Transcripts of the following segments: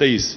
23,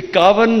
51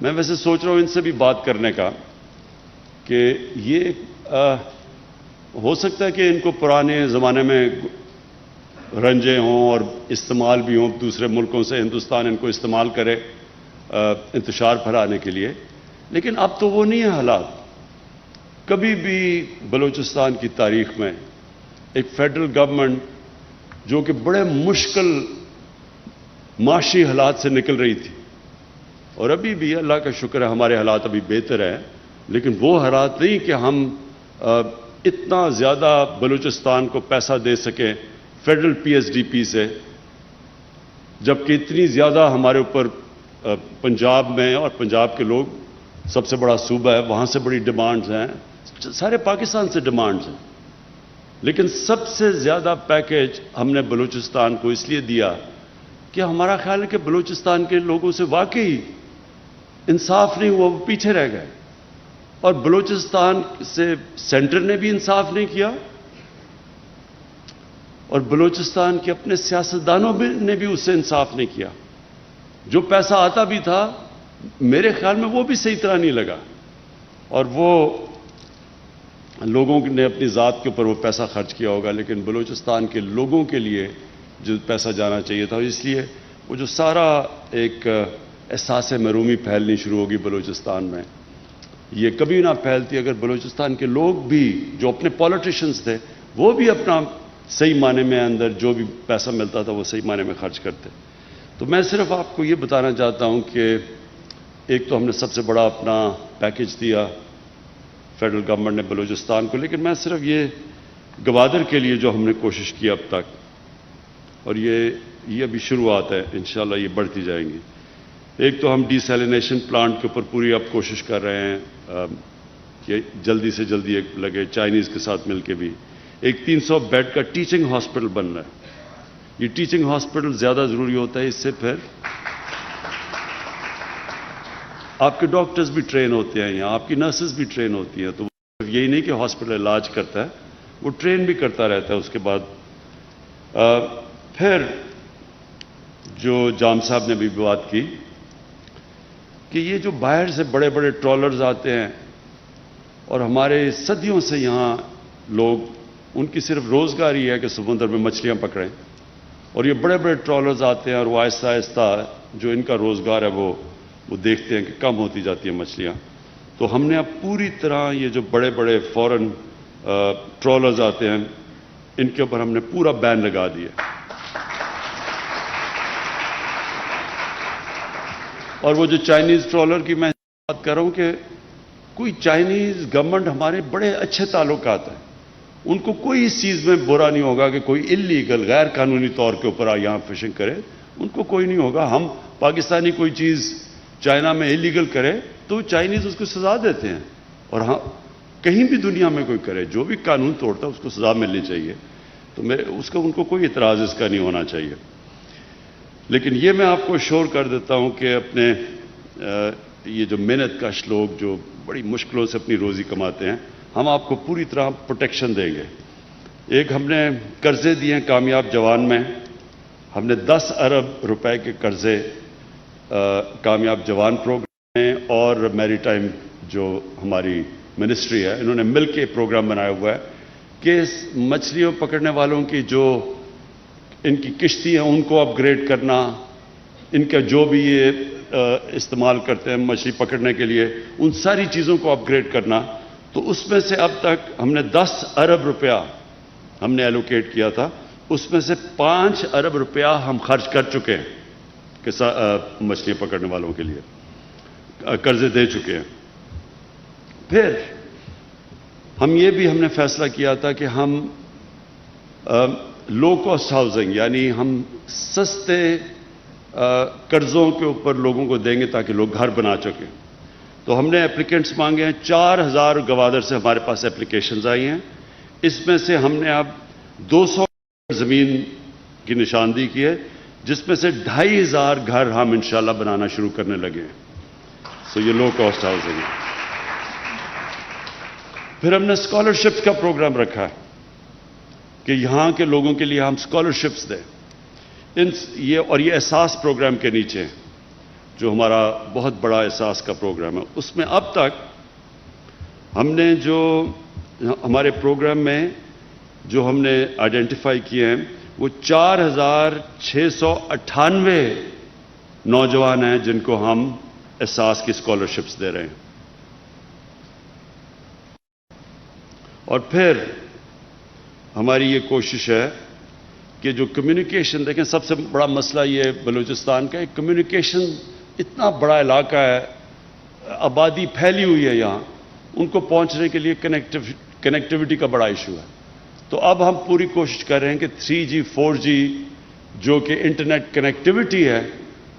میں ویسے سوچ رہا ہوں ان سے بھی بات کرنے کا کہ یہ ہو سکتا ہے کہ ان کو پرانے زمانے میں رنجے ہوں اور استعمال بھی ہوں دوسرے ملکوں سے، ہندوستان ان کو استعمال کرے انتشار پھیلانے کے لیے، لیکن اب تو وہ نہیں ہے حالات۔ کبھی بھی بلوچستان کی تاریخ میں ایک فیڈرل گورنمنٹ جو کہ بڑے مشکل معاشی حالات سے نکل رہی تھی، اور ابھی بھی اللہ کا شکر ہے ہمارے حالات ابھی بہتر ہیں، لیکن وہ حالات نہیں کہ ہم اتنا زیادہ بلوچستان کو پیسہ دے سکیں federal P S D P سے، جبکہ اتنی زیادہ ہمارے اوپر پنجاب میں، اور پنجاب کے لوگ سب سے بڑا صوبہ ہے، وہاں سے بڑی ڈیمانڈز ہیں، سارے پاکستان سے ڈیمانڈز ہیں، لیکن سب سے زیادہ پیکیج ہم نے بلوچستان کو اس لیے دیا کہ ہمارا خیال ہے کہ بلوچستان کے لوگوں سے واقعی انصاف نہیں ہوا، وہ پیچھے رہ گئے، اور بلوچستان سے سینٹر نے بھی انصاف نہیں کیا، اور بلوچستان کے اپنے سیاستدانوں نے بھی اس سے انصاف نہیں کیا۔ جو پیسہ آتا بھی تھا میرے خیال میں وہ بھی صحیح طرح نہیں لگا، اور وہ لوگوں نے اپنی ذات کے اوپر وہ پیسہ خرچ کیا ہوگا، لیکن بلوچستان کے لوگوں کے لیے جو پیسہ جانا چاہیے تھا، اس لیے وہ جو سارا ایک احساس محرومی پھیلنی شروع ہوگی بلوچستان میں، یہ کبھی نہ پھیلتی اگر بلوچستان کے لوگ بھی جو اپنے پولیٹیشنز تھے وہ بھی اپنا صحیح معنی میں اندر جو بھی پیسہ ملتا تھا وہ صحیح معنی میں خرچ کرتے۔ تو میں صرف آپ کو یہ بتانا چاہتا ہوں کہ ایک تو ہم نے سب سے بڑا اپنا پیکیج دیا فیڈرل گورنمنٹ نے بلوچستان کو، لیکن میں صرف یہ گوادر کے لیے جو ہم نے کوشش کی اب تک، اور یہ ابھی شروعات ہے، انشاءاللہ یہ بڑھتی جائیں گی۔ ایک تو ہم ڈی سیلینیشن پلانٹ کے اوپر پوری اب کوشش کر رہے ہیں کہ جلدی سے جلدی ایک لگے، چائنیز کے ساتھ مل کے بھی۔ ایک 300 بیڈ کا ٹیچنگ ہاسپٹل بن رہا ہے، یہ ٹیچنگ ہاسپٹل زیادہ ضروری ہوتا ہے، اس سے پھر آپ کے ڈاکٹرز بھی ٹرین ہوتے ہیں یہاں، آپ کی نرسز بھی ٹرین ہوتی ہیں، تو یہی نہیں کہ ہاسپٹل علاج کرتا ہے، وہ ٹرین بھی کرتا رہتا ہے۔ اس کے بعد پھر جو جام صاحب نے بھی بات کی کہ یہ جو باہر سے بڑے بڑے ٹرالرز آتے ہیں اور ہمارے صدیوں سے یہاں لوگ، ان کی صرف روزگار ہی ہے کہ سمندر میں مچھلیاں پکڑیں، اور یہ بڑے بڑے ٹرالرز آتے ہیں اور وہ آہستہ آہستہ جو ان کا روزگار ہے وہ دیکھتے ہیں کہ کم ہوتی جاتی ہیں مچھلیاں۔ تو ہم نے اب پوری طرح یہ جو بڑے بڑے فورن ٹرالرز آتے ہیں ان کے اوپر ہم نے پورا بین لگا دیا، اور وہ جو چائنیز ٹرالر کی میں بات کر رہا ہوں کہ کوئی چائنیز گورنمنٹ ہمارے بڑے اچھے تعلقات ہیں، ان کو کوئی اس چیز میں برا نہیں ہوگا کہ کوئی اللیگل غیر قانونی طور کے اوپر یہاں فشنگ کرے، ان کو کوئی نہیں ہوگا۔ ہم پاکستانی کوئی چیز چائنا میں اللیگل کرے تو چائنیز اس کو سزا دیتے ہیں، اور ہاں کہیں بھی دنیا میں کوئی کرے جو بھی قانون توڑتا ہے اس کو سزا ملنی چاہیے، تو اس کا ان کو کوئی اعتراض اس کا نہیں ہونا چاہیے۔ لیکن یہ میں آپ کو شور کر دیتا ہوں کہ اپنے یہ جو محنت کش لوگ جو بڑی مشکلوں سے اپنی روزی کماتے ہیں، ہم آپ کو پوری طرح پروٹیکشن دیں گے۔ ایک ہم نے قرضے دیے ہیں کامیاب جوان میں، ہم نے 10 ارب روپے کے قرضے کامیاب جوان پروگرام میں اور میری ٹائم جو ہماری منسٹری ہے انہوں نے مل کے پروگرام بنایا ہوا ہے کہ مچھلیوں پکڑنے والوں کی جو ان کی کشتی ہیں ان کو اپ گریڈ کرنا، ان کا جو بھی یہ استعمال کرتے ہیں مچھلی پکڑنے کے لیے ان ساری چیزوں کو اپ گریڈ کرنا۔ تو اس میں سے اب تک ہم نے 10 ارب روپیہ ہم نے ایلوکیٹ کیا تھا، اس میں سے 5 ارب روپیہ ہم خرچ کر چکے ہیں کہ مچھلیاں پکڑنے والوں کے لیے قرضے دے چکے ہیں۔ پھر ہم نے فیصلہ کیا تھا کہ ہم لو کاسٹ ہاؤسنگ یعنی ہم سستے قرضوں کے اوپر لوگوں کو دیں گے تاکہ لوگ گھر بنا سکیں۔ تو ہم نے اپلیکینٹس مانگے ہیں، 4000 گوادر سے ہمارے پاس اپلیکیشنز آئی ہیں، اس میں سے ہم نے اب 200 زمین کی نشاندہی کی ہے، جس میں سے 2500 گھر ہم انشاءاللہ بنانا شروع کرنے لگے ہیں۔ یہ لو کاسٹ ہاؤسنگ ہے۔ پھر ہم نے اسکالرشپس کا پروگرام رکھا ہے کہ یہاں کے لوگوں کے لیے ہم اسکالرشپس دیں، یہ احساس پروگرام کے نیچے جو ہمارا بہت بڑا احساس کا پروگرام ہے، اس میں اب تک ہم نے جو ہمارے پروگرام میں جو ہم نے آئیڈینٹیفائی کیے ہیں وہ 4698 نوجوان ہیں جن کو ہم احساس کی اسکالرشپس دے رہے ہیں. اور پھر ہماری یہ کوشش ہے کہ جو کمیونیکیشن، دیکھیں سب سے بڑا مسئلہ یہ بلوچستان کا ہے، کمیونیکیشن اتنا بڑا علاقہ ہے، آبادی پھیلی ہوئی ہے یہاں، ان کو پہنچنے کے لیے کنیکٹیوٹی کا بڑا ایشو ہے. تو اب ہم پوری کوشش کر رہے ہیں کہ 3G 4G جو کہ انٹرنیٹ کنیکٹیوٹی ہے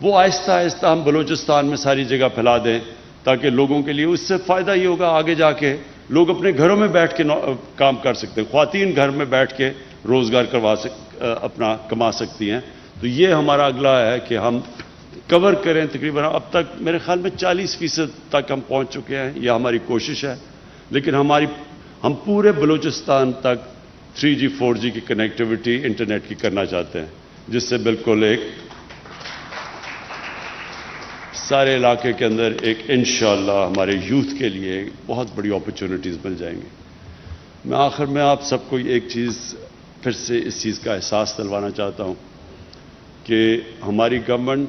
وہ آہستہ آہستہ ہم بلوچستان میں ساری جگہ پھیلا دیں، تاکہ لوگوں کے لیے اس سے فائدہ یہ ہوگا آگے جا کے لوگ اپنے گھروں میں بیٹھ کے کام کر سکتے ہیں، خواتین گھر میں بیٹھ کے روزگار اپنا کما سکتی ہیں. تو یہ ہمارا اگلا ہے کہ ہم کور کریں. تقریباً اب تک میرے خیال میں 40% تک ہم پہنچ چکے ہیں، یہ ہماری کوشش ہے. لیکن ہم پورے بلوچستان تک 3G 4G کی کنیکٹیوٹی انٹرنیٹ کی کرنا چاہتے ہیں، جس سے بالکل ایک سارے علاقے کے اندر ایک انشاءاللہ ہمارے یوتھ کے لیے بہت بڑی اپرچونٹیز مل جائیں گی. میں آخر میں آپ سب کو ایک چیز پھر سے اس چیز کا احساس دلوانا چاہتا ہوں کہ ہماری گورنمنٹ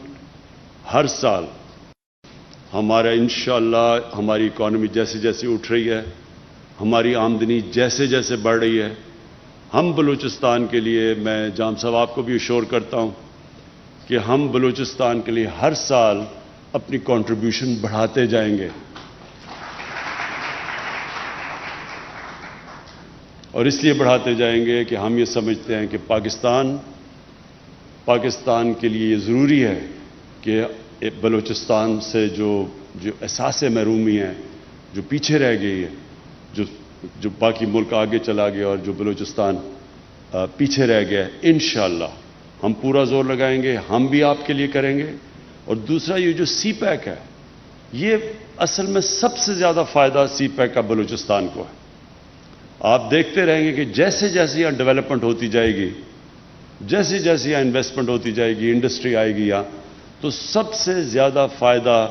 ہر سال ہمارا انشاءاللہ ہماری اکانومی جیسے جیسے اٹھ رہی ہے، ہماری آمدنی جیسے جیسے بڑھ رہی ہے، ہم بلوچستان کے لیے، میں جام صاحب آپ کو بھی اشور کرتا ہوں کہ ہم بلوچستان کے لیے ہر سال اپنی کنٹریبیوشن بڑھاتے جائیں گے. اور اس لیے بڑھاتے جائیں گے کہ ہم یہ سمجھتے ہیں کہ پاکستان کے لیے یہ ضروری ہے کہ بلوچستان سے جو احساس محرومی ہے، جو پیچھے رہ گئی ہے، جو باقی ملک آگے چلا گیا اور جو بلوچستان پیچھے رہ گیا ہے، انشاءاللہ ہم پورا زور لگائیں گے، ہم بھی آپ کے لیے کریں گے. اور دوسرا یہ جو سی پیک ہے، یہ اصل میں سب سے زیادہ فائدہ سی پیک کا بلوچستان کو ہے. آپ دیکھتے رہیں گے کہ جیسے جیسے یہاں ڈیولپمنٹ ہوتی جائے گی، جیسے جیسے یہاں انویسٹمنٹ ہوتی جائے گی، انڈسٹری آئے گی یہاں، تو سب سے زیادہ فائدہ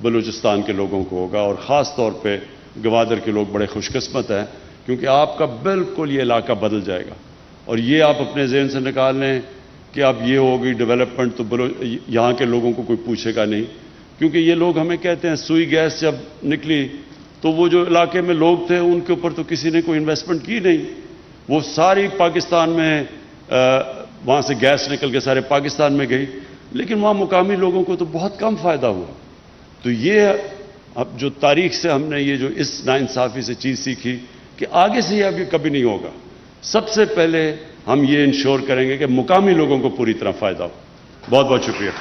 بلوچستان کے لوگوں کو ہوگا. اور خاص طور پہ گوادر کے لوگ بڑے خوش قسمت ہیں، کیونکہ آپ کا بالکل یہ علاقہ بدل جائے گا. اور یہ آپ اپنے ذہن سے نکال لیں کہ اب یہ ہوگی ڈیولپمنٹ تو یہاں کے لوگوں کو کوئی پوچھے گا نہیں. کیونکہ یہ لوگ ہمیں کہتے ہیں سوئی گیس جب نکلی تو وہ جو علاقے میں لوگ تھے ان کے اوپر تو کسی نے کوئی انویسٹمنٹ کی نہیں، وہ ساری پاکستان میں وہاں سے گیس نکل کے سارے پاکستان میں گئی، لیکن وہاں مقامی لوگوں کو تو بہت کم فائدہ ہوا. تو یہ اب جو تاریخ سے ہم نے یہ جو اس ناانصافی سے چیز سیکھی کہ آگے سے یہ ابھی کبھی نہیں ہوگا. سب سے پہلے ہم یہ انشور کریں گے کہ مقامی لوگوں کو پوری طرح فائدہ ہو. بہت بہت شکریہ.